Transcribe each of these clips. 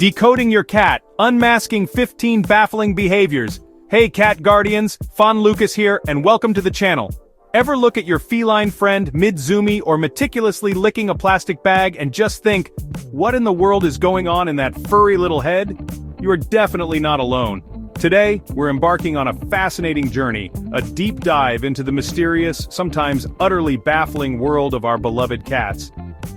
Decoding your cat, unmasking 15 baffling behaviors. Hey cat guardians, Fawn Lucas here, and welcome to the channel. Ever look at your feline friend mid-zoomie or meticulously licking a plastic bag and just think, what in the world is going on in that furry little head? You are definitely not alone. Today, we're embarking on a fascinating journey, a deep dive into the mysterious, sometimes utterly baffling world of our beloved cats.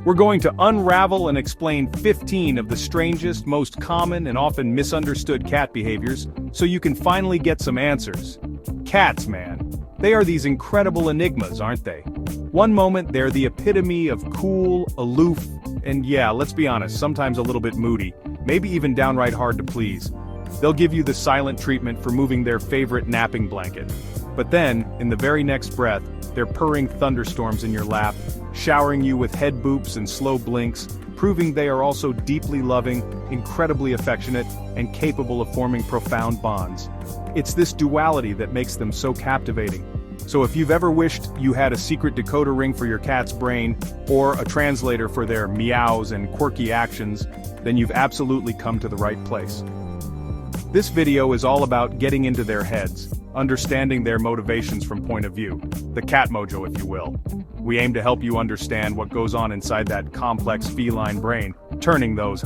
We're going to unravel and explain 15 of the strangest, most common, and often misunderstood cat behaviors, so you can finally get some answers. Cats, man. They are these incredible enigmas, aren't they? One moment, they're the epitome of cool, aloof, and yeah, let's be honest, sometimes a little bit moody, maybe even downright hard to please. They'll give you the silent treatment for moving their favorite napping blanket. But then, in the very next breath, they're purring thunderstorms in your lap, showering you with head boops and slow blinks, proving they are also deeply loving, incredibly affectionate, and capable of forming profound bonds. It's this duality that makes them so captivating. So if you've ever wished you had a secret decoder ring for your cat's brain, or a translator for their meows and quirky actions, then you've absolutely come to the right place. This video is all about getting into their heads, understanding their motivations from point of view, the cat mojo if you will. We aim to help you understand what goes on inside that complex feline brain, turning those,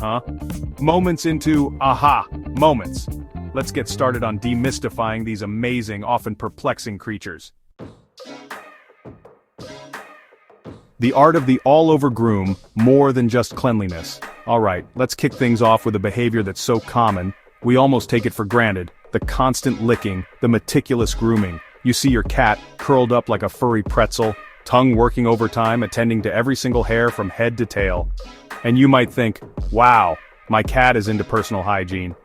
moments into aha moments. Let's get started on demystifying these amazing, often perplexing creatures. The art of the all-over groom, more than just cleanliness. Alright, let's kick things off with a behavior that's so common, we almost take it for granted. The constant licking, the meticulous grooming. You see your cat, curled up like a furry pretzel, tongue working overtime, attending to every single hair from head to tail. And you might think, wow, my cat is into personal hygiene.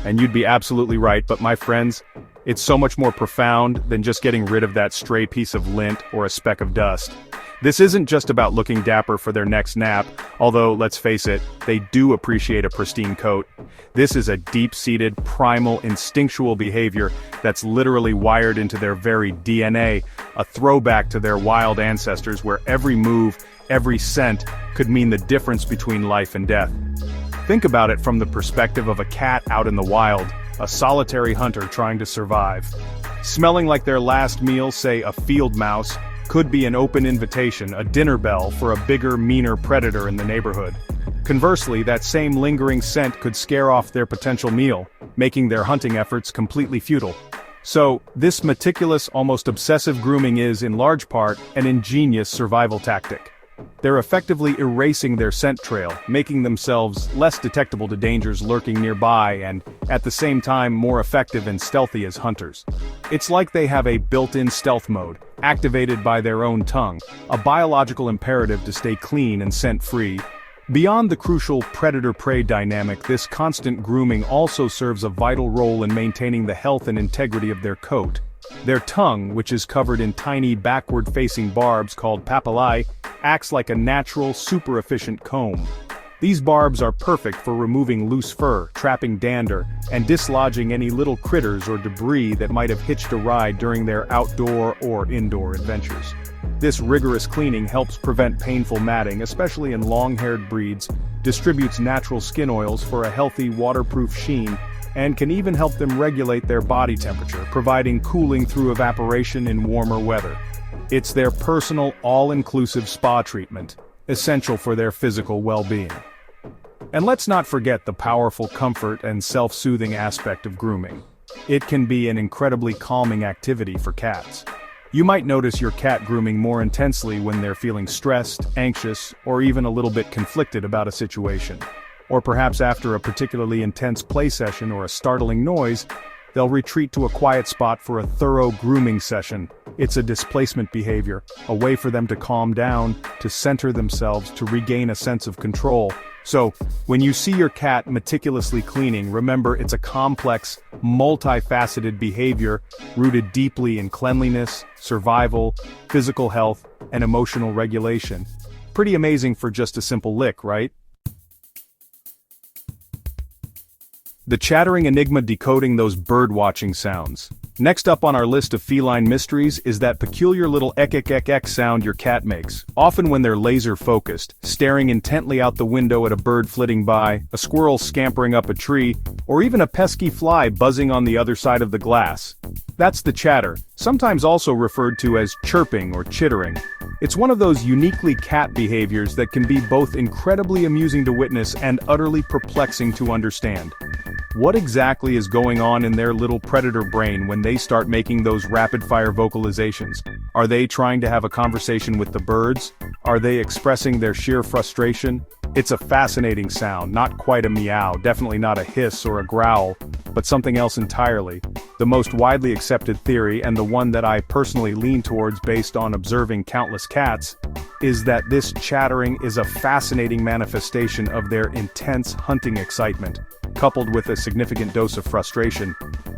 And you'd be absolutely right, but my friends, it's so much more profound than just getting rid of that stray piece of lint or a speck of dust. This isn't just about looking dapper for their next nap, although, let's face it, they do appreciate a pristine coat. This is a deep-seated, primal, instinctual behavior that's literally wired into their very DNA, a throwback to their wild ancestors where every move, every scent, could mean the difference between life and death. Think about it from the perspective of a cat out in the wild, a solitary hunter trying to survive. Smelling like their last meal, say a field mouse, could be an open invitation, a dinner bell for a bigger, meaner predator in the neighborhood. Conversely, that same lingering scent could scare off their potential meal, making their hunting efforts completely futile. So, this meticulous, almost obsessive grooming is, in large part, an ingenious survival tactic. They're effectively erasing their scent trail, making themselves less detectable to dangers lurking nearby and, at the same time, more effective and stealthy as hunters. It's like they have a built-in stealth mode, activated by their own tongue, a biological imperative to stay clean and scent-free. Beyond the crucial predator-prey dynamic, this constant grooming also serves a vital role in maintaining the health and integrity of their coat. Their tongue, which is covered in tiny backward-facing barbs called papillae, acts like a natural, super-efficient comb. These barbs are perfect for removing loose fur, trapping dander, and dislodging any little critters or debris that might have hitched a ride during their outdoor or indoor adventures. This rigorous cleaning helps prevent painful matting, especially in long-haired breeds, distributes natural skin oils for a healthy, waterproof sheen, and can even help them regulate their body temperature, providing cooling through evaporation in warmer weather. It's their personal, all-inclusive spa treatment, essential for their physical well-being. And let's not forget the powerful comfort and self-soothing aspect of grooming. It can be an incredibly calming activity for cats. You might notice your cat grooming more intensely when they're feeling stressed, anxious, or even a little bit conflicted about a situation. Or perhaps after a particularly intense play session or a startling noise, they'll retreat to a quiet spot for a thorough grooming session. It's a displacement behavior, a way for them to calm down, to center themselves, to regain a sense of control. So, when you see your cat meticulously cleaning, remember it's a complex, multifaceted behavior rooted deeply in cleanliness, survival, physical health, and emotional regulation. Pretty amazing for just a simple lick, right? The chattering enigma decoding those bird-watching sounds. Next up on our list of feline mysteries is that peculiar little ek ek ek ek sound your cat makes, often when they're laser-focused, staring intently out the window at a bird flitting by, a squirrel scampering up a tree, or even a pesky fly buzzing on the other side of the glass. That's the chatter, sometimes also referred to as chirping or chittering. It's one of those uniquely cat behaviors that can be both incredibly amusing to witness and utterly perplexing to understand. What exactly is going on in their little predator brain when they start making those rapid-fire vocalizations? Are they trying to have a conversation with the birds? Are they expressing their sheer frustration? It's a fascinating sound, not quite a meow, definitely not a hiss or a growl, but something else entirely. The most widely accepted theory, and the one that I personally lean towards based on observing countless cats, is that this chattering is a fascinating manifestation of their intense hunting excitement, coupled with a significant dose of frustration.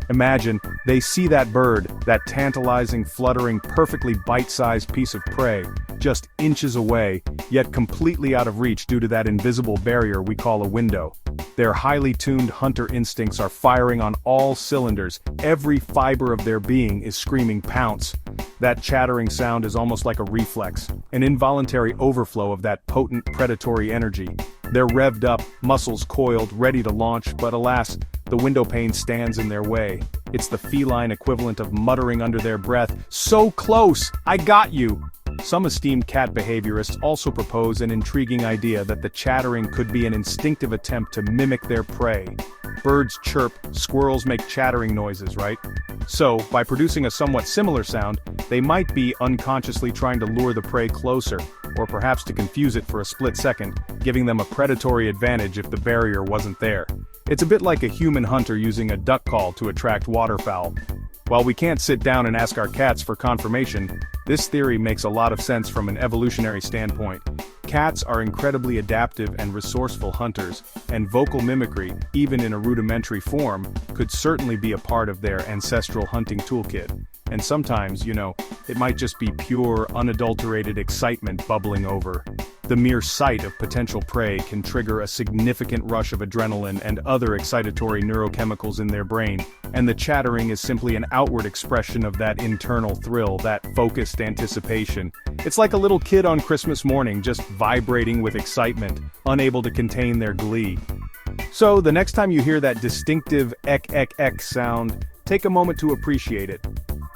Imagine, they see that bird, that tantalizing, fluttering, perfectly bite-sized piece of prey, just inches away, yet completely out of reach due to that invisible barrier we call a window. Their highly tuned hunter instincts are firing on all cylinders, every fiber of their being is screaming pounce. That chattering sound is almost like a reflex, an involuntary overflow of that potent predatory energy. They're revved up, muscles coiled, ready to launch, but alas, the window pane stands in their way. It's the feline equivalent of muttering under their breath, "So close! I got you!" Some esteemed cat behaviorists also propose an intriguing idea that the chattering could be an instinctive attempt to mimic their prey. Birds chirp, squirrels make chattering noises, right? So, by producing a somewhat similar sound, they might be unconsciously trying to lure the prey closer, or perhaps to confuse it for a split second, giving them a predatory advantage if the barrier wasn't there. It's a bit like a human hunter using a duck call to attract waterfowl. While we can't sit down and ask our cats for confirmation, this theory makes a lot of sense from an evolutionary standpoint. Cats are incredibly adaptive and resourceful hunters, and vocal mimicry, even in a rudimentary form, could certainly be a part of their ancestral hunting toolkit. And sometimes, it might just be pure, unadulterated excitement bubbling over. The mere sight of potential prey can trigger a significant rush of adrenaline and other excitatory neurochemicals in their brain, and the chattering is simply an outward expression of that internal thrill, that focused anticipation. It's like a little kid on Christmas morning just vibrating with excitement, unable to contain their glee. So, the next time you hear that distinctive ek ek ek sound, take a moment to appreciate it.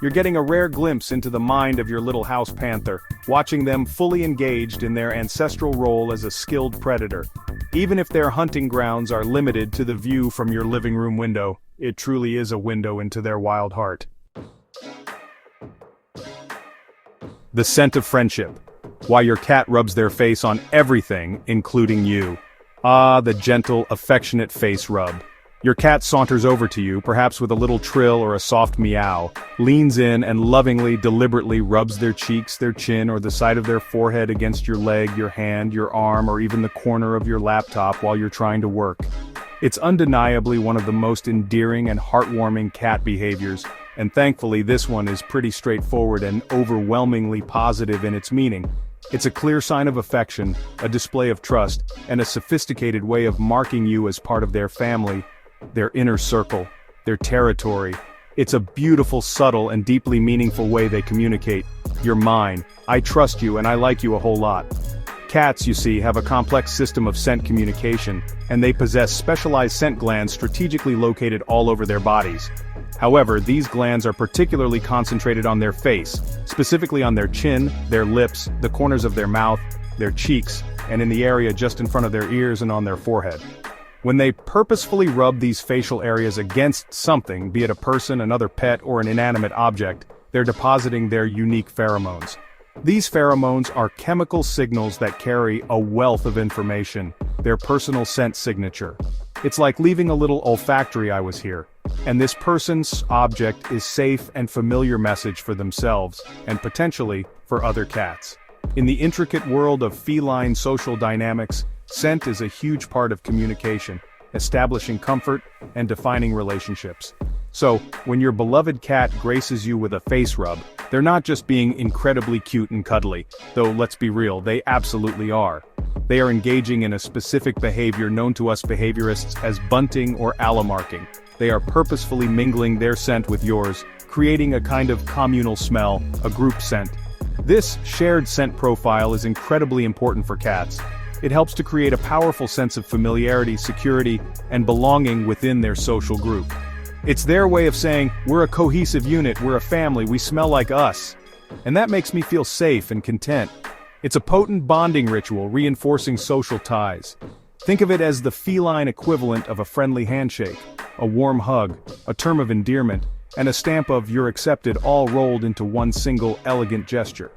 You're getting a rare glimpse into the mind of your little house panther, watching them fully engaged in their ancestral role as a skilled predator. Even if their hunting grounds are limited to the view from your living room window, it truly is a window into their wild heart. The scent of friendship. Why your cat rubs their face on everything, including you. Ah, the gentle, affectionate face rub. Your cat saunters over to you, perhaps with a little trill or a soft meow, leans in and lovingly, deliberately rubs their cheeks, their chin, or the side of their forehead against your leg, your hand, your arm, or even the corner of your laptop while you're trying to work. It's undeniably one of the most endearing and heartwarming cat behaviors, and thankfully this one is pretty straightforward and overwhelmingly positive in its meaning. It's a clear sign of affection, a display of trust, and a sophisticated way of marking you as part of their family, their inner circle, their territory. It's a beautiful, subtle, and deeply meaningful way they communicate. You're mine, I trust you, and I like you a whole lot. Cats, you see, have a complex system of scent communication, and they possess specialized scent glands strategically located all over their bodies. However, these glands are particularly concentrated on their face, specifically on their chin, their lips, the corners of their mouth, their cheeks, and in the area just in front of their ears and on their forehead. When they purposefully rub these facial areas against something, be it a person, another pet, or an inanimate object, they're depositing their unique pheromones. These pheromones are chemical signals that carry a wealth of information, their personal scent signature. It's like leaving a little olfactory "I was here," and this person's object is safe and familiar message for themselves, and potentially for other cats. In the intricate world of feline social dynamics, scent is a huge part of communication, establishing comfort and defining relationships. So, when your beloved cat graces you with a face rub, they're not just being incredibly cute and cuddly, though let's be real, they absolutely are. They are engaging in a specific behavior known to us behaviorists as bunting or alamarking. They are purposefully mingling their scent with yours, creating a kind of communal smell, a group scent. This shared scent profile is incredibly important for cats. It helps to create a powerful sense of familiarity, security, and belonging within their social group. It's their way of saying, we're a cohesive unit, we're a family, we smell like us. And that makes me feel safe and content. It's a potent bonding ritual reinforcing social ties. Think of it as the feline equivalent of a friendly handshake, a warm hug, a term of endearment, and a stamp of "you're accepted" all rolled into one single elegant gesture.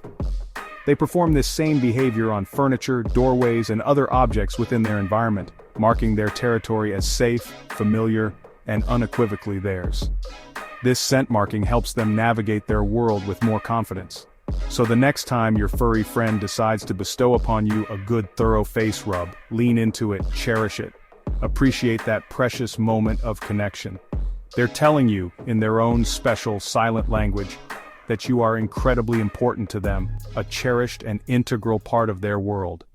They perform this same behavior on furniture, doorways, and other objects within their environment, marking their territory as safe, familiar, and unequivocally theirs. This scent marking helps them navigate their world with more confidence. So the next time your furry friend decides to bestow upon you a good thorough face rub, lean into it, cherish it. Appreciate that precious moment of connection. They're telling you, in their own special silent language, that you are incredibly important to them, a cherished and integral part of their world.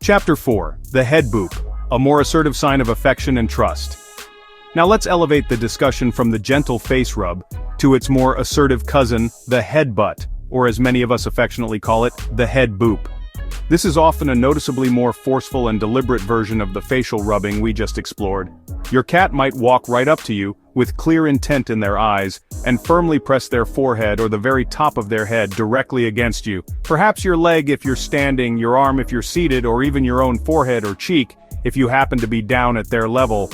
Chapter 4. The Head Boop, a more assertive sign of affection and trust. Now let's elevate the discussion from the gentle face rub to its more assertive cousin, the headbutt, or as many of us affectionately call it, the head boop. This is often a noticeably more forceful and deliberate version of the facial rubbing we just explored. Your cat might walk right up to you, with clear intent in their eyes, and firmly press their forehead or the very top of their head directly against you. Perhaps your leg if you're standing, your arm if you're seated, or even your own forehead or cheek if you happen to be down at their level.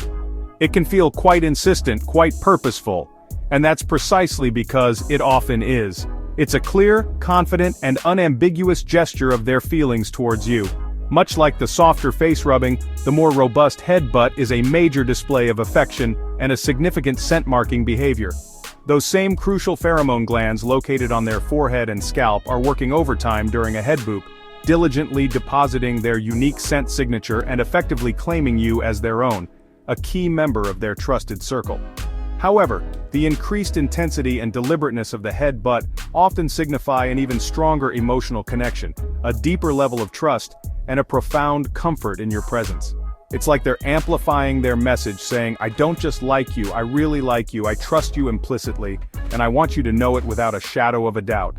It can feel quite insistent, quite purposeful, and that's precisely because it often is. It's a clear, confident, and unambiguous gesture of their feelings towards you. Much like the softer face rubbing, the more robust headbutt is a major display of affection and a significant scent-marking behavior. Those same crucial pheromone glands located on their forehead and scalp are working overtime during a head boop, diligently depositing their unique scent signature and effectively claiming you as their own, a key member of their trusted circle. However, the increased intensity and deliberateness of the headbutt often signify an even stronger emotional connection, a deeper level of trust, and a profound comfort in your presence. It's like they're amplifying their message saying, I don't just like you, I really like you, I trust you implicitly, and I want you to know it without a shadow of a doubt.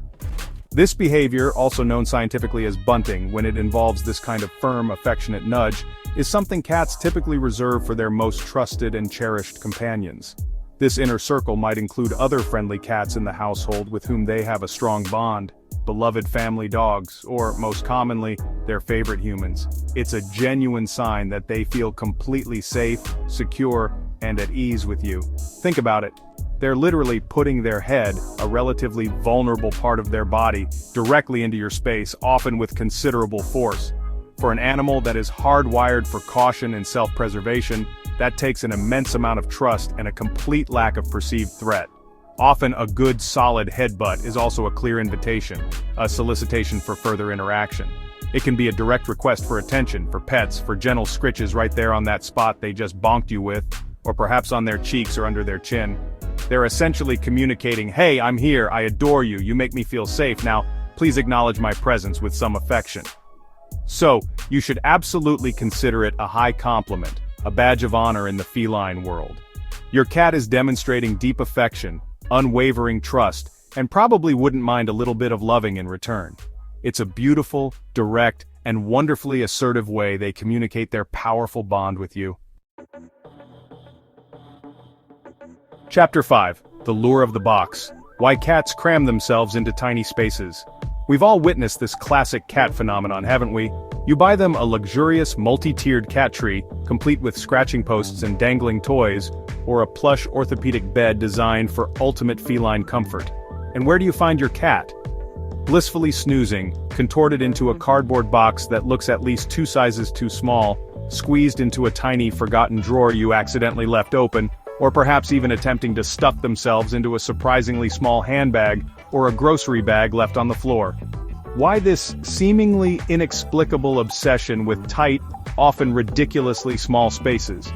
This behavior, also known scientifically as bunting, when it involves this kind of firm, affectionate nudge, is something cats typically reserve for their most trusted and cherished companions. This inner circle might include other friendly cats in the household with whom they have a strong bond, beloved family dogs, or, most commonly, their favorite humans. It's a genuine sign that they feel completely safe, secure, and at ease with you. Think about it. They're literally putting their head, a relatively vulnerable part of their body, directly into your space, often with considerable force. For an animal that is hardwired for caution and self-preservation, that takes an immense amount of trust and a complete lack of perceived threat. Often a good solid headbutt is also a clear invitation, a solicitation for further interaction. It can be a direct request for attention, for pets, for gentle scritches right there on that spot they just bonked you with, or perhaps on their cheeks or under their chin. They're essentially communicating, hey, I'm here, I adore you, you make me feel safe, now, please acknowledge my presence with some affection. So, you should absolutely consider it a high compliment, a badge of honor in the feline world. Your cat is demonstrating deep affection, unwavering trust, and probably wouldn't mind a little bit of loving in return. It's a beautiful, direct, and wonderfully assertive way they communicate their powerful bond with you. Chapter 5. The Lure of the Box. Why cats cram themselves into tiny spaces. We've all witnessed this classic cat phenomenon, haven't we? You buy them a luxurious, multi-tiered cat tree, complete with scratching posts and dangling toys, or a plush orthopedic bed designed for ultimate feline comfort. And where do you find your cat? Blissfully snoozing, contorted into a cardboard box that looks at least 2 sizes too small, squeezed into a tiny forgotten drawer you accidentally left open, or perhaps even attempting to stuff themselves into a surprisingly small handbag or a grocery bag left on the floor. Why this seemingly inexplicable obsession with tight, often ridiculously small spaces?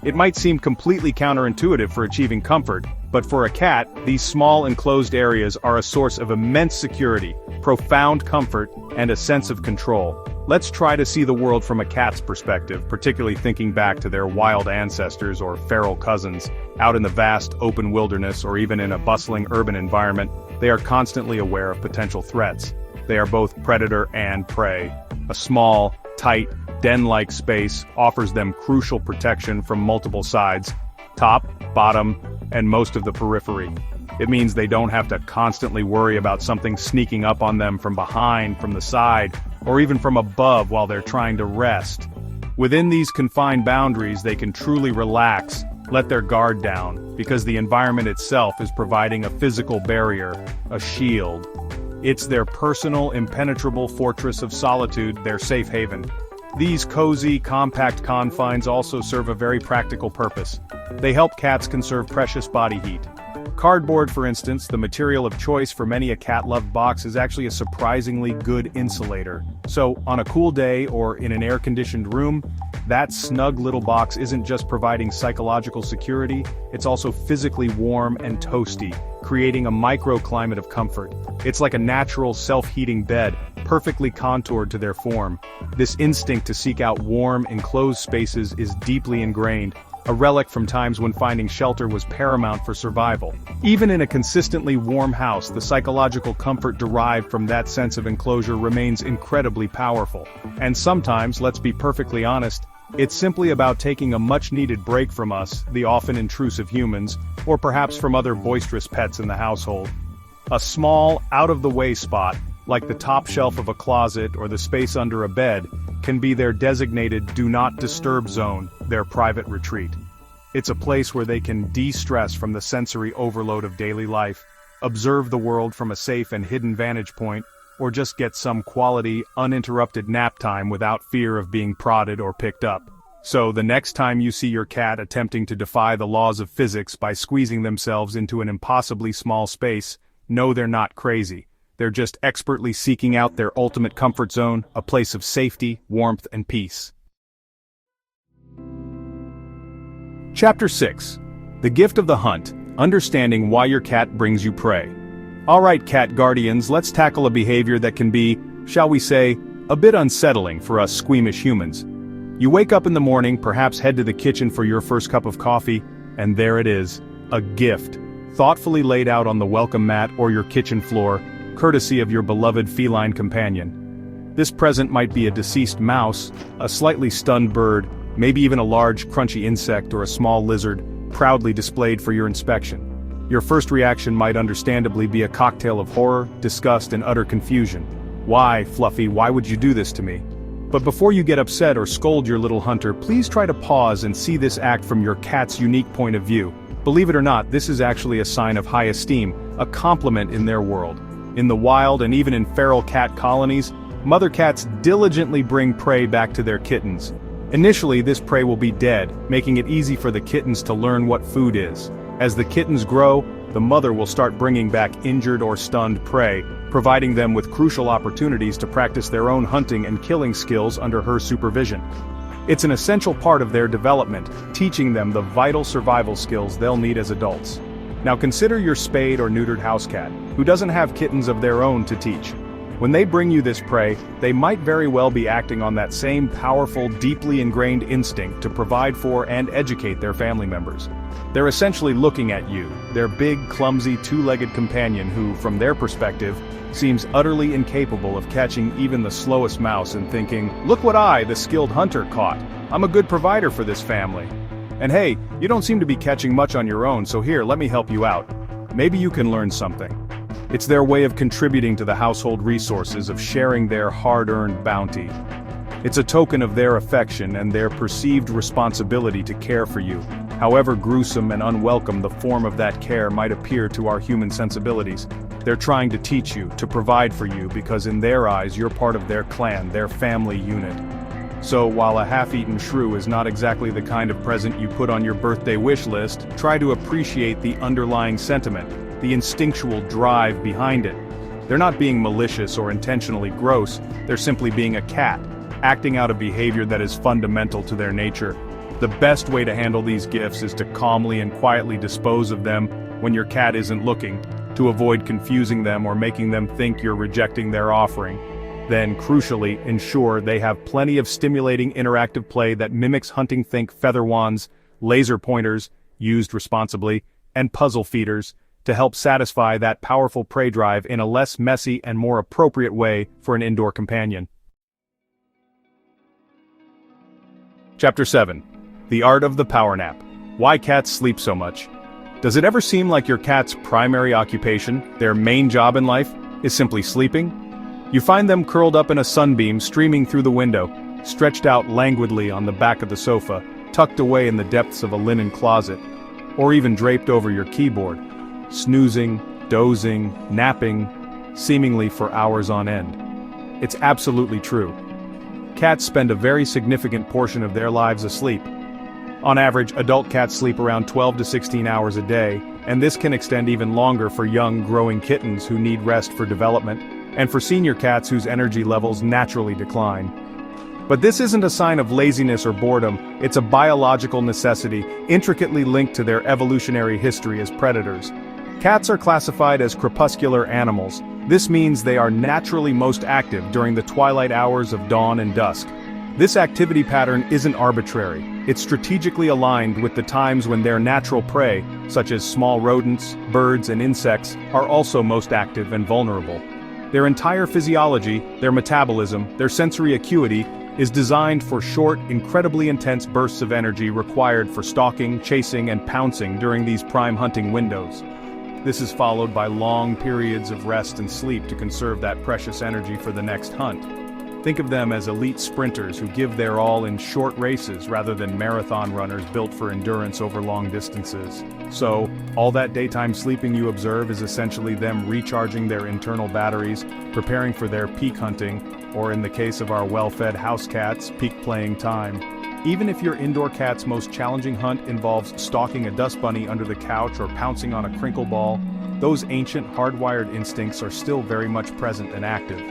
It might seem completely counterintuitive for achieving comfort, but for a cat, these small enclosed areas are a source of immense security, profound comfort, and a sense of control. Let's try to see the world from a cat's perspective, particularly thinking back to their wild ancestors or feral cousins. Out in the vast, open wilderness or even in a bustling urban environment, they are constantly aware of potential threats. They are both predator and prey. A small, tight, den-like space offers them crucial protection from multiple sides: top, bottom, and most of the periphery. It means they don't have to constantly worry about something sneaking up on them from behind, from the side, or even from above while they're trying to rest. Within these confined boundaries, they can truly relax, let their guard down, because the environment itself is providing a physical barrier, a shield. It's their personal, impenetrable fortress of solitude, their safe haven. These cozy, compact confines also serve a very practical purpose. They help cats conserve precious body heat. Cardboard, for instance, the material of choice for many a cat-loved box, is actually a surprisingly good insulator. So, on a cool day or in an air-conditioned room, that snug little box isn't just providing psychological security, it's also physically warm and toasty, creating a microclimate of comfort. It's like a natural, self-heating bed, perfectly contoured to their form. This instinct to seek out warm, enclosed spaces is deeply ingrained, a relic from times when finding shelter was paramount for survival. Even in a consistently warm house, the psychological comfort derived from that sense of enclosure remains incredibly powerful. And sometimes, let's be perfectly honest, it's simply about taking a much-needed break from us, the often intrusive humans, or perhaps from other boisterous pets in the household. A small, out-of-the-way spot, like the top shelf of a closet or the space under a bed, can be their designated do not disturb zone, their private retreat. It's a place where they can de-stress from the sensory overload of daily life, observe the world from a safe and hidden vantage point, or just get some quality, uninterrupted nap time without fear of being prodded or picked up. So the next time you see your cat attempting to defy the laws of physics by squeezing themselves into an impossibly small space, know they're not crazy. They're just expertly seeking out their ultimate comfort zone, a place of safety, warmth, and peace. Chapter 6. The Gift of the Hunt, Understanding Why Your Cat Brings You Prey. Alright, cat guardians, let's tackle a behavior that can be, shall we say, a bit unsettling for us squeamish humans. You wake up in the morning, perhaps head to the kitchen for your first cup of coffee, and there it is, a gift, thoughtfully laid out on the welcome mat or your kitchen floor, courtesy of your beloved feline companion. This present might be a deceased mouse, a slightly stunned bird, maybe even a large, crunchy insect or a small lizard, proudly displayed for your inspection. Your first reaction might understandably be a cocktail of horror, disgust, and utter confusion. Why, Fluffy, why would you do this to me? But before you get upset or scold your little hunter, please try to pause and see this act from your cat's unique point of view. Believe it or not, this is actually a sign of high esteem, a compliment in their world. In the wild and even in feral cat colonies, mother cats diligently bring prey back to their kittens. Initially, this prey will be dead, making it easy for the kittens to learn what food is. As the kittens grow, the mother will start bringing back injured or stunned prey, providing them with crucial opportunities to practice their own hunting and killing skills under her supervision. It's an essential part of their development, teaching them the vital survival skills they'll need as adults. Now consider your spayed or neutered house cat, who doesn't have kittens of their own to teach. When they bring you this prey, they might very well be acting on that same powerful, deeply ingrained instinct to provide for and educate their family members. They're essentially looking at you, their big, clumsy, two-legged companion who, from their perspective, seems utterly incapable of catching even the slowest mouse and thinking, "Look what I, the skilled hunter, caught. I'm a good provider for this family. And hey, you don't seem to be catching much on your own, so here, let me help you out. Maybe you can learn something." It's their way of contributing to the household resources, of sharing their hard-earned bounty. It's a token of their affection and their perceived responsibility to care for you, however gruesome and unwelcome the form of that care might appear to our human sensibilities. They're trying to teach you, to provide for you, because in their eyes you're part of their clan, their family unit. So while a half-eaten shrew is not exactly the kind of present you put on your birthday wish list, try to appreciate the underlying sentiment, the instinctual drive behind it. They're not being malicious or intentionally gross, they're simply being a cat, acting out a behavior that is fundamental to their nature. The best way to handle these gifts is to calmly and quietly dispose of them when your cat isn't looking, to avoid confusing them or making them think you're rejecting their offering. Then, crucially, ensure they have plenty of stimulating interactive play that mimics hunting. Think feather wands, laser pointers, used responsibly, and puzzle feeders, to help satisfy that powerful prey drive in a less messy and more appropriate way for an indoor companion. Chapter 7. The Art of the Power Nap. Why cats sleep so much. Does it ever seem like your cat's primary occupation, their main job in life, is simply sleeping? You find them curled up in a sunbeam streaming through the window, stretched out languidly on the back of the sofa, tucked away in the depths of a linen closet, or even draped over your keyboard, snoozing, dozing, napping, seemingly for hours on end. It's absolutely true. Cats spend a very significant portion of their lives asleep. On average, adult cats sleep around 12 to 16 hours a day, and this can extend even longer for young, growing kittens who need rest for development, and for senior cats whose energy levels naturally decline. But this isn't a sign of laziness or boredom, it's a biological necessity, intricately linked to their evolutionary history as predators. Cats are classified as crepuscular animals. This means they are naturally most active during the twilight hours of dawn and dusk. This activity pattern isn't arbitrary, it's strategically aligned with the times when their natural prey, such as small rodents, birds, and insects, are also most active and vulnerable. Their entire physiology, their metabolism, their sensory acuity, is designed for short, incredibly intense bursts of energy required for stalking, chasing, and pouncing during these prime hunting windows. This is followed by long periods of rest and sleep to conserve that precious energy for the next hunt. Think of them as elite sprinters who give their all in short races rather than marathon runners built for endurance over long distances. So, all that daytime sleeping you observe is essentially them recharging their internal batteries, preparing for their peak hunting, or in the case of our well-fed house cats, peak playing time. Even if your indoor cat's most challenging hunt involves stalking a dust bunny under the couch or pouncing on a crinkle ball, those ancient hardwired instincts are still very much present and active.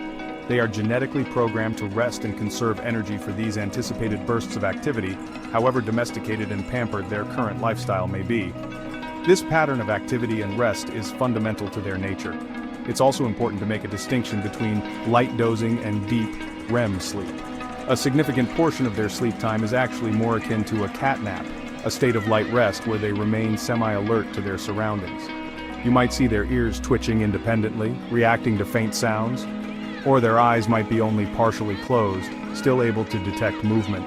They are genetically programmed to rest and conserve energy for these anticipated bursts of activity, however domesticated and pampered their current lifestyle may be. This pattern of activity and rest is fundamental to their nature. It's also important to make a distinction between light dozing and deep REM sleep. A significant portion of their sleep time is actually more akin to a cat nap, a state of light rest where they remain semi-alert to their surroundings. You might see their ears twitching independently, reacting to faint sounds, or their eyes might be only partially closed, still able to detect movement.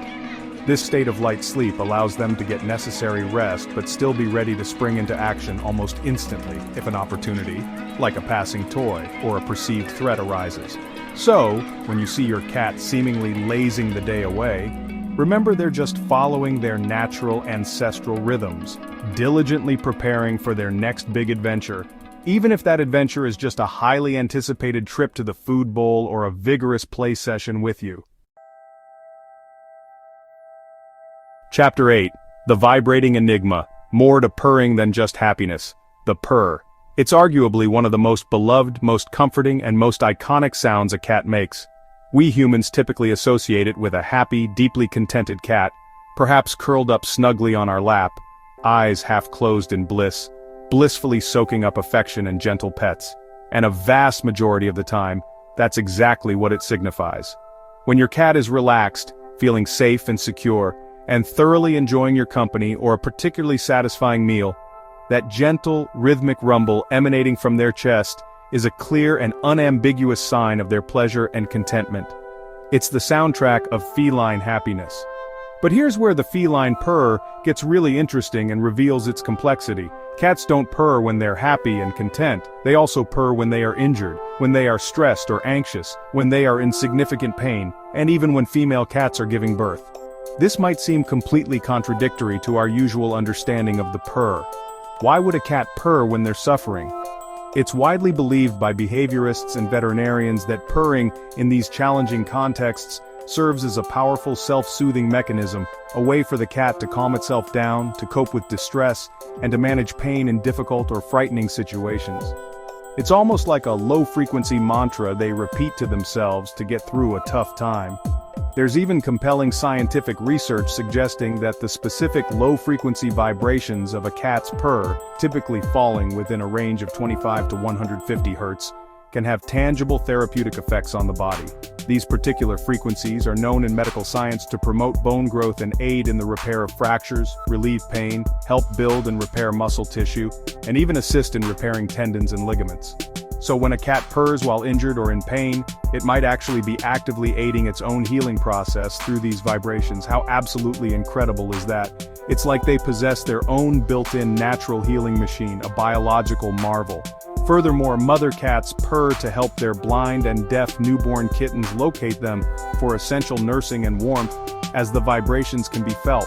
This state of light sleep allows them to get necessary rest but still be ready to spring into action almost instantly if an opportunity, like a passing toy or a perceived threat, arises. So, when you see your cat seemingly lazing the day away, remember they're just following their natural ancestral rhythms, diligently preparing for their next big adventure, even if that adventure is just a highly anticipated trip to the food bowl or a vigorous play session with you. Chapter 8. The Vibrating Enigma. More to purring than just happiness. The purr. It's arguably one of the most beloved, most comforting, and most iconic sounds a cat makes. We humans typically associate it with a happy, deeply contented cat, perhaps curled up snugly on our lap, eyes half closed in bliss, blissfully soaking up affection and gentle pets. And a vast majority of the time, that's exactly what it signifies. When your cat is relaxed, feeling safe and secure, and thoroughly enjoying your company or a particularly satisfying meal, that gentle, rhythmic rumble emanating from their chest is a clear and unambiguous sign of their pleasure and contentment. It's the soundtrack of feline happiness. But here's where the feline purr gets really interesting and reveals its complexity. Cats don't purr when they're happy and content, they also purr when they are injured, when they are stressed or anxious, when they are in significant pain, and even when female cats are giving birth. This might seem completely contradictory to our usual understanding of the purr. Why would a cat purr when they're suffering? It's widely believed by behaviorists and veterinarians that purring in these challenging contexts serves as a powerful self-soothing mechanism, a way for the cat to calm itself down, to cope with distress, and to manage pain in difficult or frightening situations. It's almost like a low-frequency mantra they repeat to themselves to get through a tough time. There's even compelling scientific research suggesting that the specific low-frequency vibrations of a cat's purr, typically falling within a range of 25 to 150 Hz, can have tangible therapeutic effects on the body. These particular frequencies are known in medical science to promote bone growth and aid in the repair of fractures, relieve pain, help build and repair muscle tissue, and even assist in repairing tendons and ligaments. So when a cat purrs while injured or in pain, it might actually be actively aiding its own healing process through these vibrations. How absolutely incredible is that? It's like they possess their own built-in natural healing machine, a biological marvel. Furthermore, mother cats purr to help their blind and deaf newborn kittens locate them for essential nursing and warmth, as the vibrations can be felt.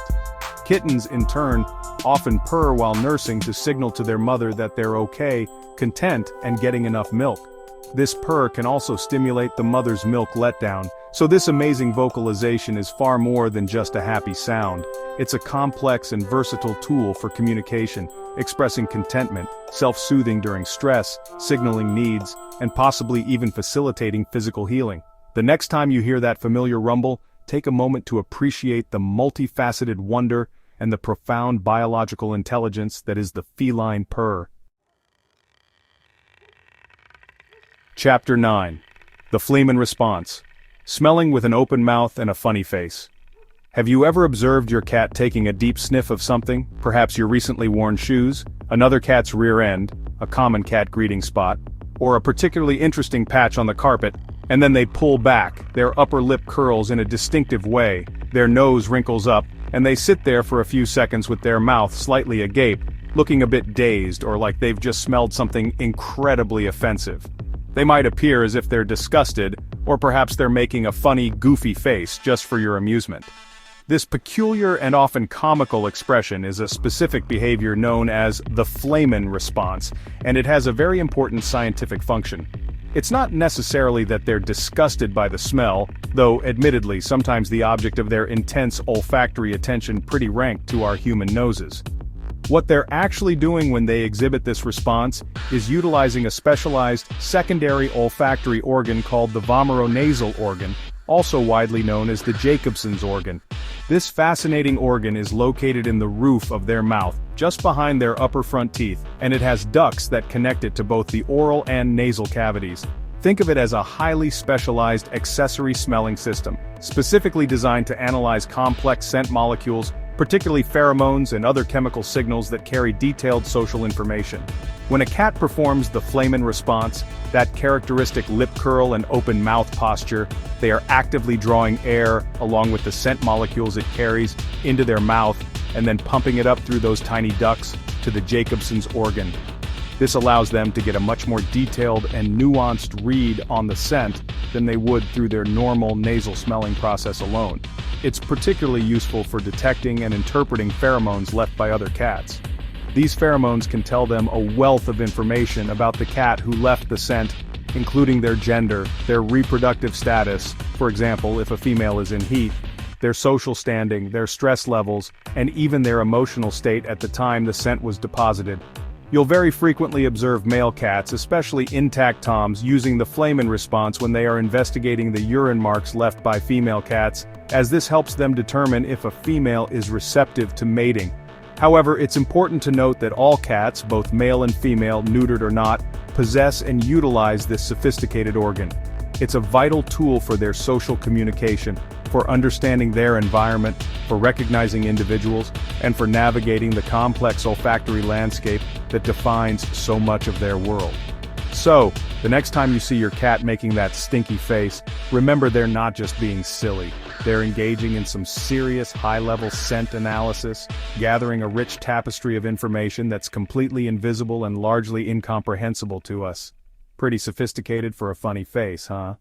Kittens, in turn, often purr while nursing to signal to their mother that they're okay, content, and getting enough milk. This purr can also stimulate the mother's milk letdown, so this amazing vocalization is far more than just a happy sound. It's a complex and versatile tool for communication, expressing contentment, self-soothing during stress, signaling needs, and possibly even facilitating physical healing. The next time you hear that familiar rumble, take a moment to appreciate the multifaceted wonder and the profound biological intelligence that is the feline purr. Chapter 9. The Flehmen Response. Smelling with an open mouth and a funny face. Have you ever observed your cat taking a deep sniff of something, perhaps your recently worn shoes, another cat's rear end, a common cat greeting spot, or a particularly interesting patch on the carpet, and then they pull back, their upper lip curls in a distinctive way, their nose wrinkles up, and they sit there for a few seconds with their mouth slightly agape, looking a bit dazed or like they've just smelled something incredibly offensive. They might appear as if they're disgusted, or perhaps they're making a funny, goofy face just for your amusement. This peculiar and often comical expression is a specific behavior known as the Flehmen response, and it has a very important scientific function. It's not necessarily that they're disgusted by the smell, though admittedly sometimes the object of their intense olfactory attention pretty rank to our human noses. What they're actually doing when they exhibit this response is utilizing a specialized secondary olfactory organ called the vomeronasal organ, also widely known as the Jacobson's organ. This fascinating organ is located in the roof of their mouth, just behind their upper front teeth, and it has ducts that connect it to both the oral and nasal cavities. Think of it as a highly specialized accessory smelling system, specifically designed to analyze complex scent molecules, particularly pheromones and other chemical signals that carry detailed social information. When a cat performs the Flehmen response, that characteristic lip curl and open mouth posture, they are actively drawing air, along with the scent molecules it carries, into their mouth, and then pumping it up through those tiny ducts to the Jacobson's organ. This allows them to get a much more detailed and nuanced read on the scent than they would through their normal nasal smelling process alone. It's particularly useful for detecting and interpreting pheromones left by other cats. These pheromones can tell them a wealth of information about the cat who left the scent, including their gender, their reproductive status, for example if a female is in heat, their social standing, their stress levels, and even their emotional state at the time the scent was deposited. You'll very frequently observe male cats, especially intact toms, using the Flehmen response when they are investigating the urine marks left by female cats, as this helps them determine if a female is receptive to mating. However, it's important to note that all cats, both male and female, neutered or not, possess and utilize this sophisticated organ. It's a vital tool for their social communication, for understanding their environment, for recognizing individuals, and for navigating the complex olfactory landscape that defines so much of their world. So, the next time you see your cat making that stinky face, remember they're not just being silly. They're engaging in some serious high-level scent analysis, gathering a rich tapestry of information that's completely invisible and largely incomprehensible to us. Pretty sophisticated for a funny face, huh?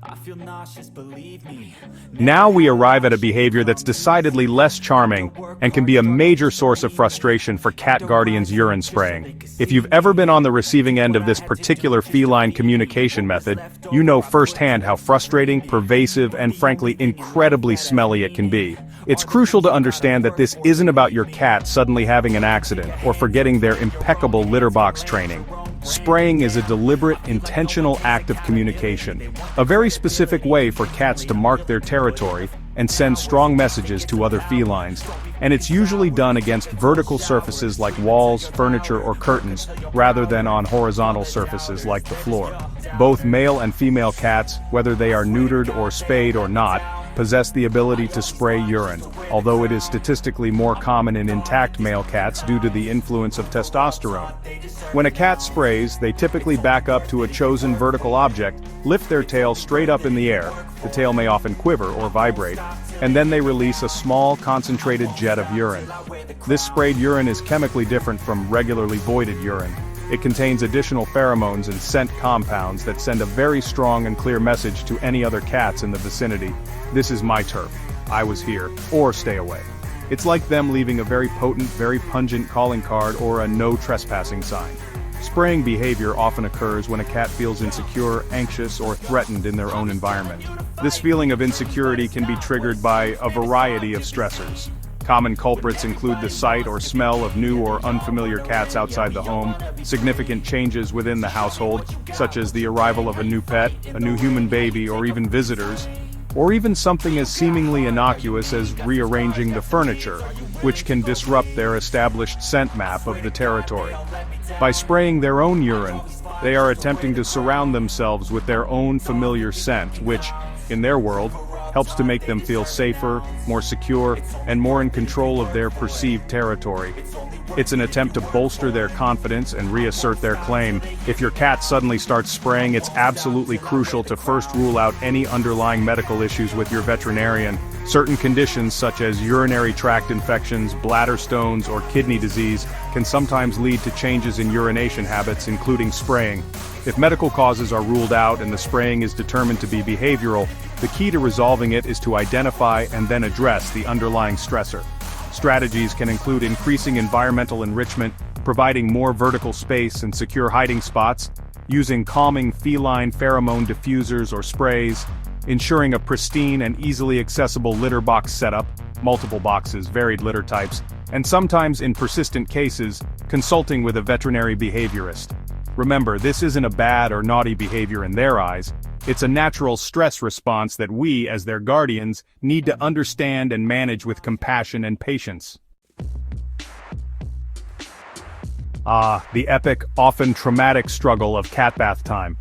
I feel nauseous, believe me. Now we arrive at a behavior that's decidedly less charming and can be a major source of frustration for cat guardians urine spraying. If you've ever been on the receiving end of this particular feline communication method, you know firsthand how frustrating, pervasive, and frankly incredibly smelly it can be. It's crucial to understand that this isn't about your cat suddenly having an accident or forgetting their impeccable litter box training. Spraying is a deliberate, intentional act of communication, a very specific way for cats to mark their territory and send strong messages to other felines. and it's usually done against vertical surfaces like walls, furniture, or curtains, rather than on horizontal surfaces like the floor. Both male and female cats, whether they are neutered or spayed or not, possess the ability to spray urine, although it is statistically more common in intact male cats due to the influence of testosterone. When a cat sprays, they typically back up to a chosen vertical object, lift their tail straight up in the air, the tail may often quiver or vibrate, and then they release a small, concentrated jet of urine. This sprayed urine is chemically different from regularly voided urine. It contains additional pheromones and scent compounds that send a very strong and clear message to any other cats in the vicinity. This is my turf. I was here. Or stay away. It's like them leaving a very potent, very pungent calling card or a no trespassing sign. Spraying behavior often occurs when a cat feels insecure, anxious, or threatened in their own environment. This feeling of insecurity can be triggered by a variety of stressors. Common culprits include the sight or smell of new or unfamiliar cats outside the home, significant changes within the household, such as the arrival of a new pet, a new human baby, or even visitors, or even something as seemingly innocuous as rearranging the furniture, which can disrupt their established scent map of the territory. By spraying their own urine, they are attempting to surround themselves with their own familiar scent, which, in their world, helps to make them feel safer, more secure, and more in control of their perceived territory. It's an attempt to bolster their confidence and reassert their claim. If your cat suddenly starts spraying, it's absolutely crucial to first rule out any underlying medical issues with your veterinarian. Certain conditions such as urinary tract infections, bladder stones, or kidney disease can sometimes lead to changes in urination habits, including spraying. If medical causes are ruled out and the spraying is determined to be behavioral, the key to resolving it is to identify and then address the underlying stressor. Strategies can include increasing environmental enrichment, providing more vertical space and secure hiding spots, using calming feline pheromone diffusers or sprays, ensuring a pristine and easily accessible litter box setup, multiple boxes, varied litter types, and sometimes in persistent cases, consulting with a veterinary behaviorist. Remember, this isn't a bad or naughty behavior in their eyes. It's a natural stress response that we, as their guardians, need to understand and manage with compassion and patience. The epic, often traumatic struggle of cat bath time.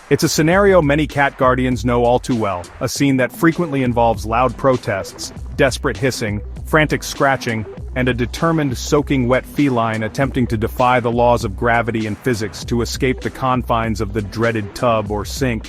It's a scenario many cat guardians know all too well, a scene that frequently involves loud protests, desperate hissing, frantic scratching, and a determined soaking wet feline attempting to defy the laws of gravity and physics to escape the confines of the dreaded tub or sink.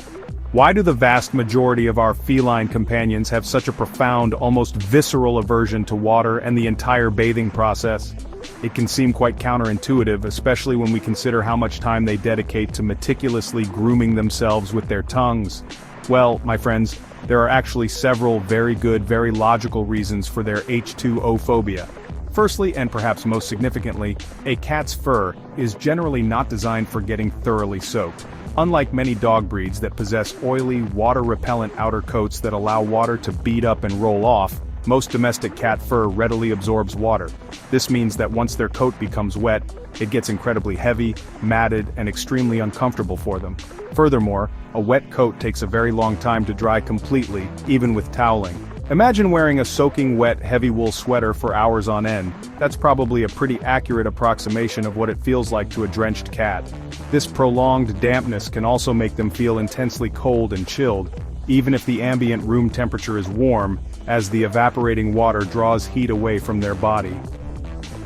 Why do the vast majority of our feline companions have such a profound, almost visceral aversion to water and the entire bathing process? It can seem quite counterintuitive, especially when we consider how much time they dedicate to meticulously grooming themselves with their tongues. Well, my friends, there are actually several very good, very logical reasons for their H2O phobia. Firstly, and perhaps most significantly, a cat's fur is generally not designed for getting thoroughly soaked. Unlike many dog breeds that possess oily, water-repellent outer coats that allow water to bead up and roll off, most domestic cat fur readily absorbs water. This means that once their coat becomes wet, it gets incredibly heavy, matted, and extremely uncomfortable for them. Furthermore, a wet coat takes a very long time to dry completely, even with toweling. Imagine wearing a soaking wet, heavy wool sweater for hours on end. That's probably a pretty accurate approximation of what it feels like to a drenched cat. This prolonged dampness can also make them feel intensely cold and chilled, even if the ambient room temperature is warm, as the evaporating water draws heat away from their body.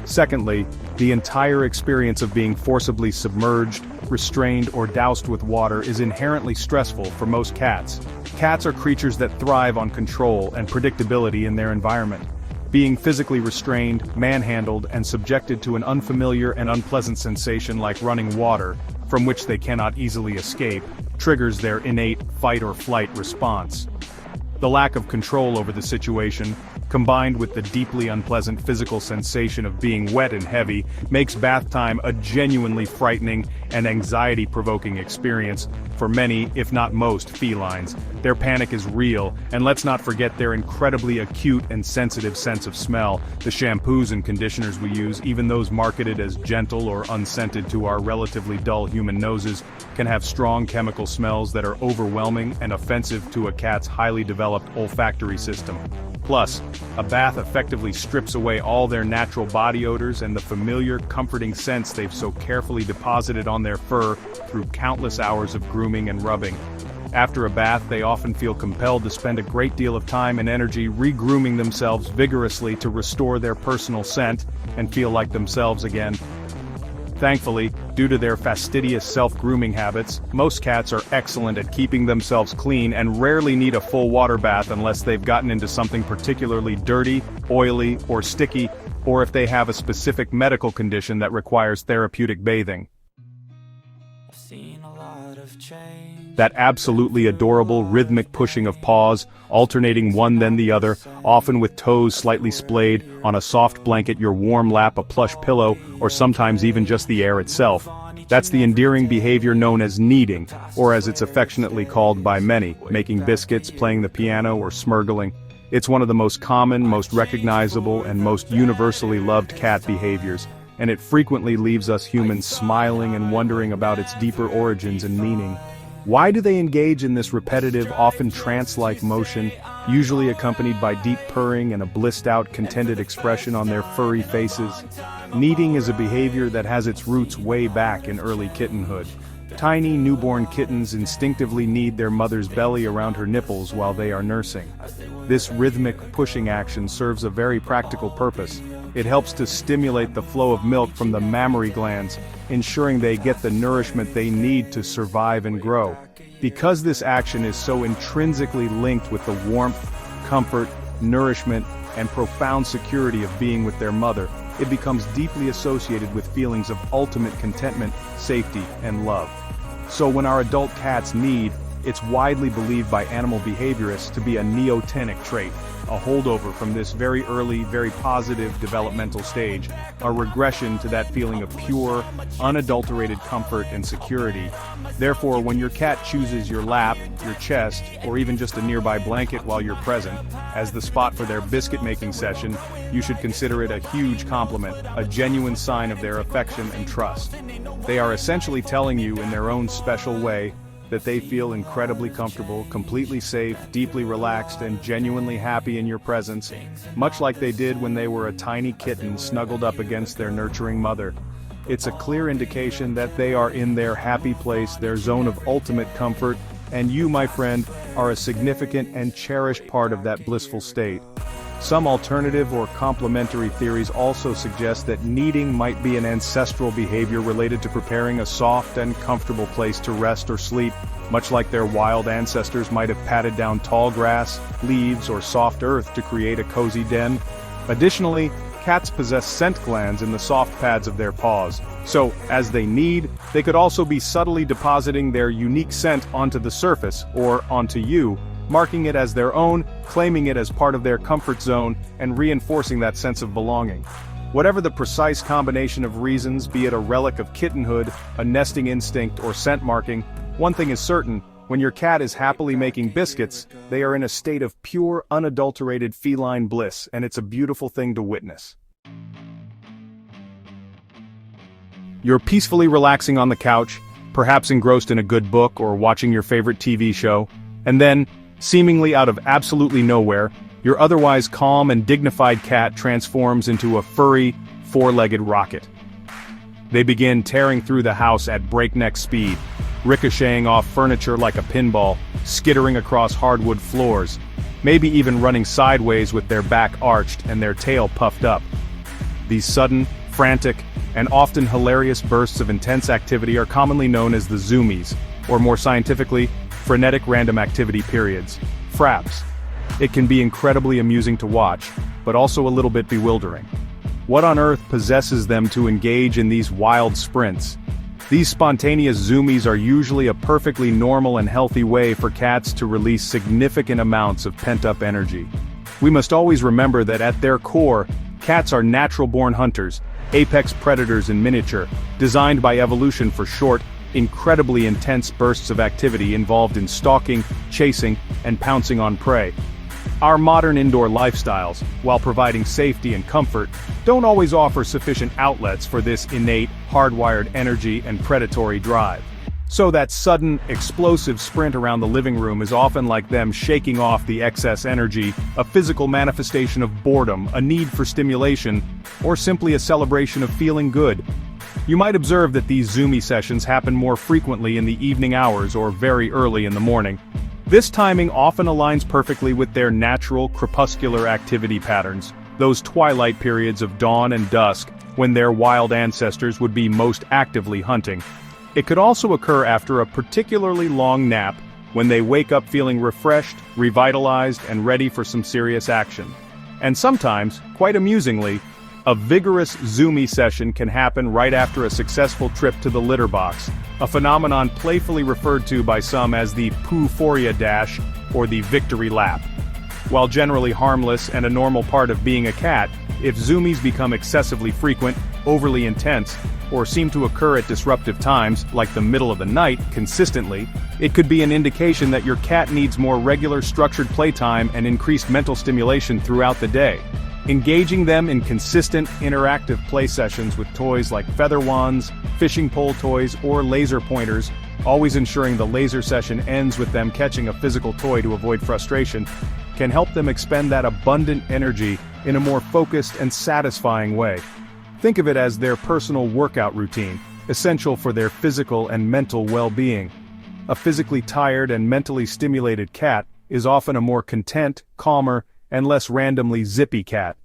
Secondly, the entire experience of being forcibly submerged, restrained, or doused with water is inherently stressful for most cats. Cats are creatures that thrive on control and predictability in their environment. Being physically restrained, manhandled, and subjected to an unfamiliar and unpleasant sensation like running water, from which they cannot easily escape, triggers their innate fight-or-flight response. The lack of control over the situation, combined with the deeply unpleasant physical sensation of being wet and heavy, makes bath time a genuinely frightening and anxiety-provoking experience for many, if not most, felines. Their panic is real, and let's not forget their incredibly acute and sensitive sense of smell. The shampoos and conditioners we use, even those marketed as gentle or unscented to our relatively dull human noses, can have strong chemical smells that are overwhelming and offensive to a cat's highly developed olfactory system. Plus, a bath effectively strips away all their natural body odors and the familiar, comforting scents they've so carefully deposited on their fur through countless hours of grooming and rubbing. After a bath, they often feel compelled to spend a great deal of time and energy re-grooming themselves vigorously to restore their personal scent and feel like themselves again. Thankfully, due to their fastidious self-grooming habits, most cats are excellent at keeping themselves clean and rarely need a full water bath unless they've gotten into something particularly dirty, oily, or sticky, or if they have a specific medical condition that requires therapeutic bathing. I've seen a lot of change. That absolutely adorable rhythmic pushing of paws, alternating one then the other, often with toes slightly splayed, on a soft blanket, your warm lap, a plush pillow, or sometimes even just the air itself. That's the endearing behavior known as kneading, or as it's affectionately called by many, making biscuits, playing the piano, or smurgling. It's one of the most common, most recognizable, and most universally loved cat behaviors, and it frequently leaves us humans smiling and wondering about its deeper origins and meaning. Why do they engage in this repetitive, often trance-like motion, usually accompanied by deep purring and a blissed-out, contented expression on their furry faces? Kneading is a behavior that has its roots way back in early kittenhood. Tiny newborn kittens instinctively knead their mother's belly around her nipples while they are nursing. This rhythmic pushing action serves a very practical purpose. It helps to stimulate the flow of milk from the mammary glands, ensuring they get the nourishment they need to survive and grow. Because this action is so intrinsically linked with the warmth, comfort, nourishment, and profound security of being with their mother, it becomes deeply associated with feelings of ultimate contentment, safety, and love. So when our adult cats knead, it's widely believed by animal behaviorists to be a neotenic trait, a holdover from this very early, very positive developmental stage, a regression to that feeling of pure, unadulterated comfort and security. Therefore, when your cat chooses your lap, your chest, or even just a nearby blanket while you're present, as the spot for their biscuit-making session, you should consider it a huge compliment, a genuine sign of their affection and trust. They are essentially telling you in their own special way that they feel incredibly comfortable, completely safe, deeply relaxed, and genuinely happy in your presence, much like they did when they were a tiny kitten snuggled up against their nurturing mother. It's a clear indication that they are in their happy place, their zone of ultimate comfort, and you, my friend, are a significant and cherished part of that blissful state. Some alternative or complementary theories also suggest that kneading might be an ancestral behavior related to preparing a soft and comfortable place to rest or sleep, much like their wild ancestors might have patted down tall grass, leaves, or soft earth to create a cozy den. Additionally, cats possess scent glands in the soft pads of their paws, so, as they knead, they could also be subtly depositing their unique scent onto the surface, or onto you, marking it as their own, claiming it as part of their comfort zone, and reinforcing that sense of belonging. Whatever the precise combination of reasons, be it a relic of kittenhood, a nesting instinct, or scent marking, one thing is certain: when your cat is happily making biscuits, they are in a state of pure, unadulterated feline bliss, and it's a beautiful thing to witness. You're peacefully relaxing on the couch, perhaps engrossed in a good book or watching your favorite TV show, and then, seemingly out of absolutely nowhere, your otherwise calm and dignified cat transforms into a furry, four-legged rocket. They begin tearing through the house at breakneck speed, ricocheting off furniture like a pinball, skittering across hardwood floors, maybe even running sideways with their back arched and their tail puffed up. These sudden, frantic, and often hilarious bursts of intense activity are commonly known as the Zoomies, or more scientifically, frenetic random activity periods, FRAPs. It can be incredibly amusing to watch, but also a little bit bewildering. What on earth possesses them to engage in these wild sprints? These spontaneous Zoomies are usually a perfectly normal and healthy way for cats to release significant amounts of pent-up energy. We must always remember that at their core, cats are natural-born hunters, apex predators in miniature, designed by evolution for short, incredibly intense bursts of activity involved in stalking, chasing, and pouncing on prey. Our modern indoor lifestyles, while providing safety and comfort, don't always offer sufficient outlets for this innate, hardwired energy and predatory drive. So that sudden, explosive sprint around the living room is often like them shaking off the excess energy, a physical manifestation of boredom, a need for stimulation, or simply a celebration of feeling good. You might observe that these Zoomie sessions happen more frequently in the evening hours or very early in the morning. This timing often aligns perfectly with their natural crepuscular activity patterns, those twilight periods of dawn and dusk when their wild ancestors would be most actively hunting. It could also occur after a particularly long nap, when they wake up feeling refreshed, revitalized, and ready for some serious action. And sometimes, quite amusingly, a vigorous Zoomie session can happen right after a successful trip to the litter box, a phenomenon playfully referred to by some as the poo-phoria dash or the victory lap. While generally harmless and a normal part of being a cat, if Zoomies become excessively frequent, overly intense, or seem to occur at disruptive times, like the middle of the night, consistently, it could be an indication that your cat needs more regular structured playtime and increased mental stimulation throughout the day. Engaging them in consistent, interactive play sessions with toys like feather wands, fishing pole toys, or laser pointers, always ensuring the laser session ends with them catching a physical toy to avoid frustration, can help them expend that abundant energy in a more focused and satisfying way. Think of it as their personal workout routine, essential for their physical and mental well-being. A physically tired and mentally stimulated cat is often a more content, calmer, and less randomly zippy cat.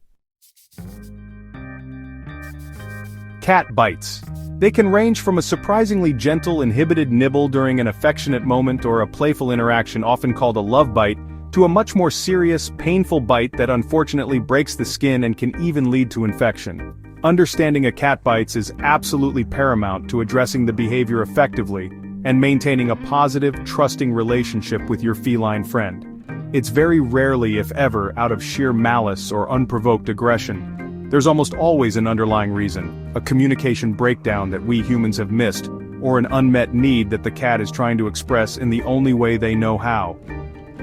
Cat bites. They can range from a surprisingly gentle, inhibited nibble during an affectionate moment or a playful interaction often called a love bite, to a much more serious, painful bite that unfortunately breaks the skin and can even lead to infection. Understanding a cat bites is absolutely paramount to addressing the behavior effectively and maintaining a positive, trusting relationship with your feline friend. It's very rarely, if ever, out of sheer malice or unprovoked aggression. There's almost always an underlying reason, a communication breakdown that we humans have missed, or an unmet need that the cat is trying to express in the only way they know how.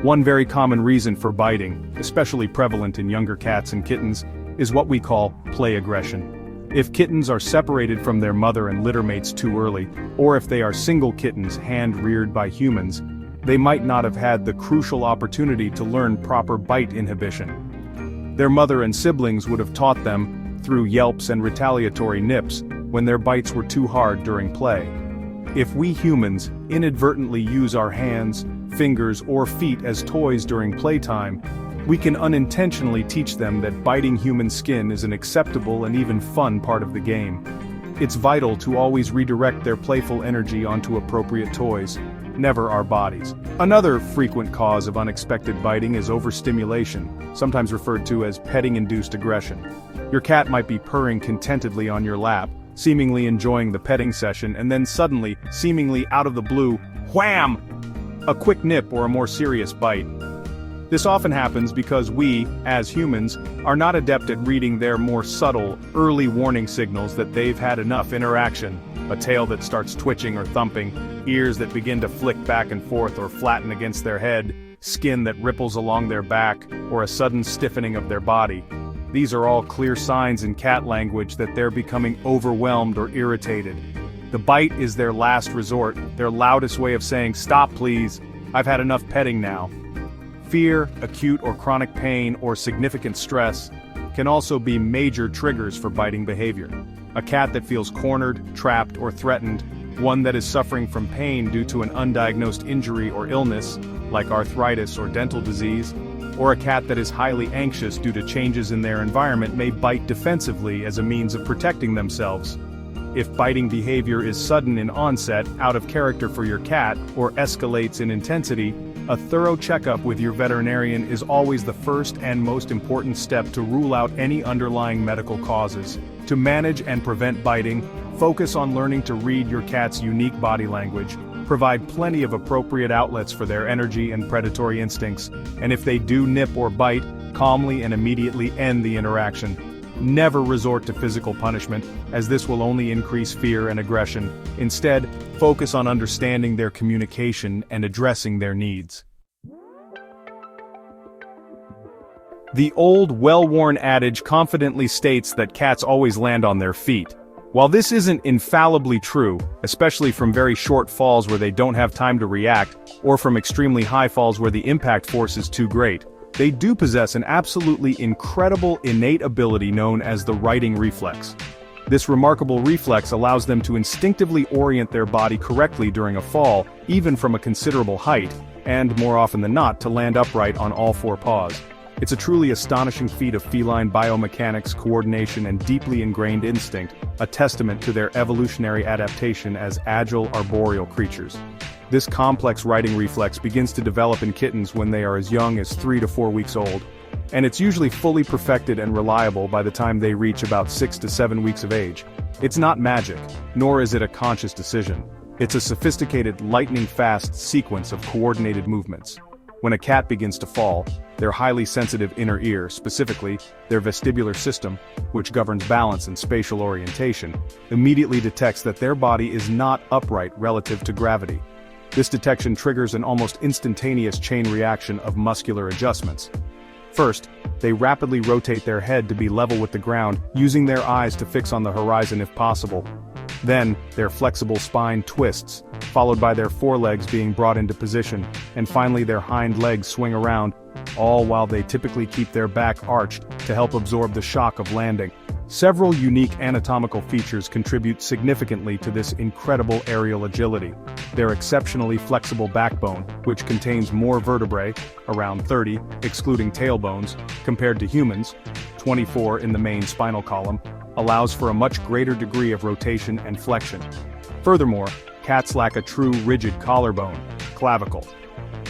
One very common reason for biting, especially prevalent in younger cats and kittens, is what we call play aggression. If kittens are separated from their mother and litter mates too early, or if they are single kittens hand-reared by humans, they might not have had the crucial opportunity to learn proper bite inhibition. Their mother and siblings would have taught them, through yelps and retaliatory nips, when their bites were too hard during play. If we humans inadvertently use our hands, fingers, or feet as toys during playtime, we can unintentionally teach them that biting human skin is an acceptable and even fun part of the game. It's vital to always redirect their playful energy onto appropriate toys, never our bodies. Another frequent cause of unexpected biting is overstimulation, sometimes referred to as petting-induced aggression. Your cat might be purring contentedly on your lap, seemingly enjoying the petting session, and then suddenly, seemingly out of the blue, wham! A quick nip or a more serious bite. This often happens because we, as humans, are not adept at reading their more subtle, early warning signals that they've had enough interaction. A tail that starts twitching or thumping, ears that begin to flick back and forth or flatten against their head, skin that ripples along their back, or a sudden stiffening of their body. These are all clear signs in cat language that they're becoming overwhelmed or irritated. The bite is their last resort, their loudest way of saying, "Stop please, I've had enough petting now." Fear, acute or chronic pain, or significant stress can also be major triggers for biting behavior. A cat that feels cornered, trapped, or threatened, one that is suffering from pain due to an undiagnosed injury or illness, like arthritis or dental disease, or a cat that is highly anxious due to changes in their environment may bite defensively as a means of protecting themselves. If biting behavior is sudden in onset, out of character for your cat, or escalates in intensity, a thorough checkup with your veterinarian is always the first and most important step to rule out any underlying medical causes. To manage and prevent biting, focus on learning to read your cat's unique body language, provide plenty of appropriate outlets for their energy and predatory instincts, and if they do nip or bite, calmly and immediately end the interaction. Never resort to physical punishment, as this will only increase fear and aggression. Instead, focus on understanding their communication and addressing their needs. The old, well-worn adage confidently states that cats always land on their feet. While this isn't infallibly true, especially from very short falls where they don't have time to react, or from extremely high falls where the impact force is too great, they do possess an absolutely incredible innate ability known as the righting reflex. This remarkable reflex allows them to instinctively orient their body correctly during a fall, even from a considerable height, and more often than not to land upright on all four paws. It's a truly astonishing feat of feline biomechanics, coordination, and deeply ingrained instinct, a testament to their evolutionary adaptation as agile arboreal creatures. This complex righting reflex begins to develop in kittens when they are as young as 3 to 4 weeks old, and it's usually fully perfected and reliable by the time they reach about 6 to 7 weeks of age. It's not magic, nor is it a conscious decision. It's a sophisticated, lightning-fast sequence of coordinated movements. When a cat begins to fall, their highly sensitive inner ear, specifically their vestibular system, which governs balance and spatial orientation, immediately detects that their body is not upright relative to gravity. This detection triggers an almost instantaneous chain reaction of muscular adjustments. First, they rapidly rotate their head to be level with the ground, using their eyes to fix on the horizon if possible. Then, their flexible spine twists, followed by their forelegs being brought into position, and finally their hind legs swing around, all while they typically keep their back arched to help absorb the shock of landing. Several unique anatomical features contribute significantly to this incredible aerial agility. Their exceptionally flexible backbone, which contains more vertebrae, around 30, excluding tailbones, compared to humans, 24 in the main spinal column, allows for a much greater degree of rotation and flexion. Furthermore, cats lack a true rigid collarbone, clavicle.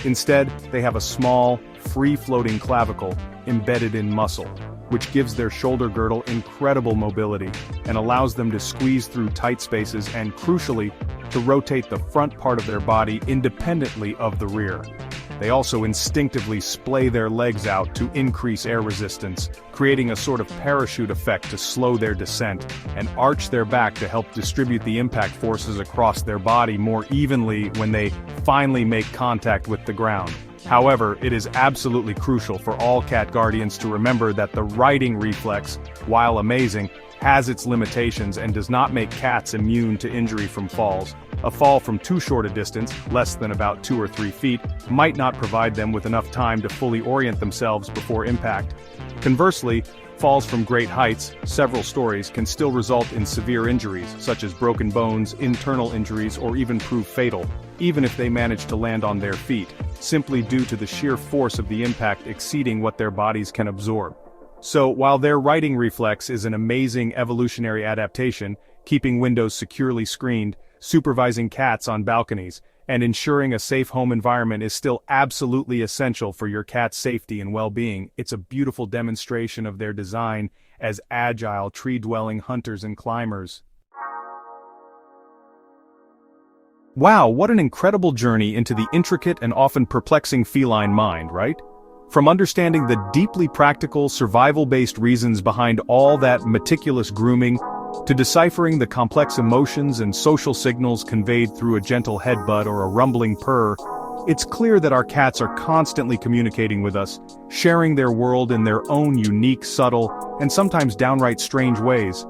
Instead, they have a small, free-floating clavicle embedded in muscle, which gives their shoulder girdle incredible mobility and allows them to squeeze through tight spaces and, crucially, to rotate the front part of their body independently of the rear. They also instinctively splay their legs out to increase air resistance, creating a sort of parachute effect to slow their descent, and arch their back to help distribute the impact forces across their body more evenly when they finally make contact with the ground. However, it is absolutely crucial for all cat guardians to remember that the righting reflex, while amazing, has its limitations and does not make cats immune to injury from falls. A fall from too short a distance, less than about 2 or 3 feet, might not provide them with enough time to fully orient themselves before impact. Conversely, falls from great heights, several stories, can still result in severe injuries, such as broken bones, internal injuries, or even prove fatal, even if they manage to land on their feet, simply due to the sheer force of the impact exceeding what their bodies can absorb. So, while their righting reflex is an amazing evolutionary adaptation, keeping windows securely screened, supervising cats on balconies, and ensuring a safe home environment is still absolutely essential for your cat's safety and well-being, it's a beautiful demonstration of their design as agile, tree-dwelling hunters and climbers. Wow, what an incredible journey into the intricate and often perplexing feline mind, right? From understanding the deeply practical, survival-based reasons behind all that meticulous grooming, to deciphering the complex emotions and social signals conveyed through a gentle headbutt or a rumbling purr, it's clear that our cats are constantly communicating with us, sharing their world in their own unique, subtle, and sometimes downright strange ways.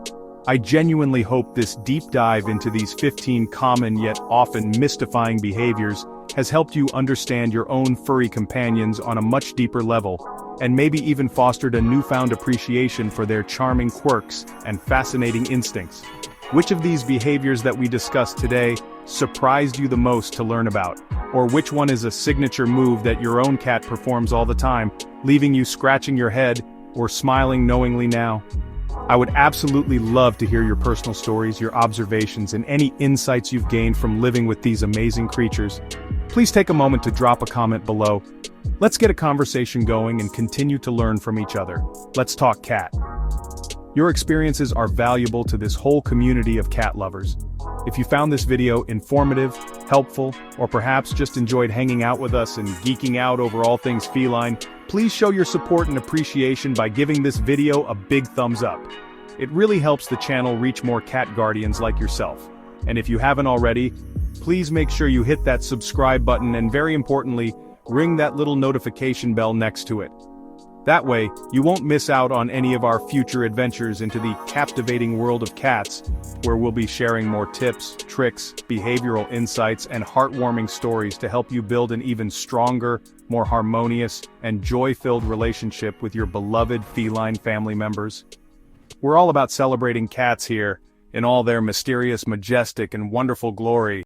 I genuinely hope this deep dive into these 15 common yet often mystifying behaviors has helped you understand your own furry companions on a much deeper level, and maybe even fostered a newfound appreciation for their charming quirks and fascinating instincts. Which of these behaviors that we discussed today surprised you the most to learn about? Or which one is a signature move that your own cat performs all the time, leaving you scratching your head or smiling knowingly now? I would absolutely love to hear your personal stories, your observations, and any insights you've gained from living with these amazing creatures. Please take a moment to drop a comment below. Let's get a conversation going and continue to learn from each other. Let's talk cat. Your experiences are valuable to this whole community of cat lovers. If you found this video informative, helpful, or perhaps just enjoyed hanging out with us and geeking out over all things feline, please show your support and appreciation by giving this video a big thumbs up. It really helps the channel reach more cat guardians like yourself. And if you haven't already, please make sure you hit that subscribe button and, very importantly, ring that little notification bell next to it. That way, you won't miss out on any of our future adventures into the captivating world of cats, where we'll be sharing more tips, tricks, behavioral insights, and heartwarming stories to help you build an even stronger, more harmonious, and joy-filled relationship with your beloved feline family members. We're all about celebrating cats here, in all their mysterious, majestic, and wonderful glory.